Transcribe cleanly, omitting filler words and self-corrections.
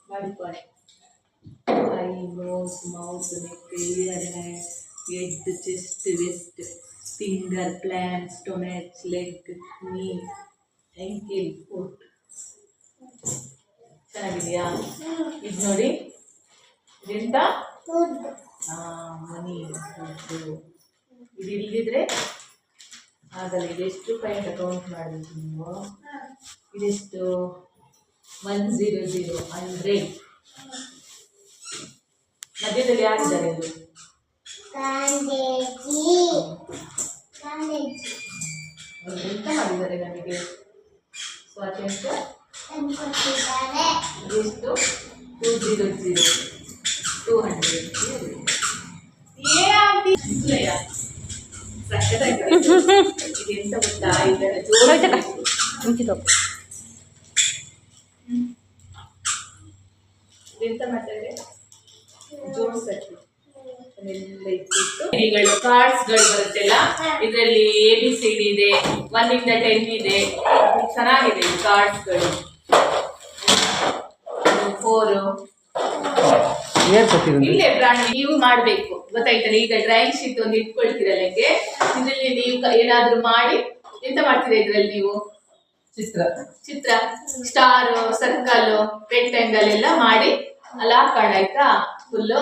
ಮಾಡಿಕೊಳ್ಳಿ. Eye, nose, mouth, neck, ear, hand, head, chest, waist, finger, plant, stomach, leg, knee, ankle, foot. ಚೆನ್ನಾಗಿದೆಯಾ? ಇದು ನೋಡಿ, ಇದೆಂತ ಮನಿ, ದುಡ್ಡು. ಇದು ಇಲ್ಲಿದ್ರೆ ಆಗಲ್ಲ. ಇದೆಷ್ಟು ಪಾಯಿಂಟ್ ಅಕೌಂಟ್ ಮಾಡಬೇಕು ನೀವು? ಇದೆಷ್ಟು? 100, 100. ಮಧ್ಯದಲ್ಲಿ ಯಾರಿದ್ದಾರೆ? ಇದು ಎಂತ ಮಾಡಿದ್ದಾರೆ ನಮಗೆ? ಸ್ವಾತಂತ್ರ್ಯ ಎಷ್ಟು? 200, 200. ಇದೆಂತ ಗೊತ್ತಾ? ಇದರ ಎಂತ ಮಾಡ್ತಾರೆ? ಜೋಡಿಸಕ್ಕೆ ಎಲ್ಲ ಇಟ್ಬಿಟ್ಟು ಕಾರ್ಡ್ಸ್ಗಳು ಬರುತ್ತಲ್ಲ, ಇದರಲ್ಲಿ ABCD ಇದೆ, 1 ಇಂದ 10 ಇದೆ. ಚೆನ್ನಾಗಿದೆ ಈ ಕಾರ್ಡ್ಸ್ಗಳು. 4 ಇಲ್ಲೇ ಪ್ರಾಣಿ ನೀವು ಮಾಡಬೇಕು, ಗೊತ್ತಾಯ್ತಲ್ಲ? ಈಗ ಡ್ರಾಯಿಂಗ್ ಶೀಟ್ ಒಂದು ಇಟ್ಕೊಳ್ತೀರಲ್ಲ, ಇದರಲ್ಲಿ ನೀವು ಏನಾದ್ರೂ ಮಾಡಿ ಎಂತ ಮಾಡ್ತೀರಾ? ಇದ್ರಲ್ಲಿ ನೀವು ಚಿತ್ರ ಸ್ಟಾರ್, ಸರ್ಕಲ್, ರೆಕ್ಟ್ಯಾಂಗಲ್ ಎಲ್ಲ ಮಾಡಿ ಅಲ್ಲಿ ಹಾಕೋಣ, ಆಯ್ತಾ? ಫುಲ್ಲು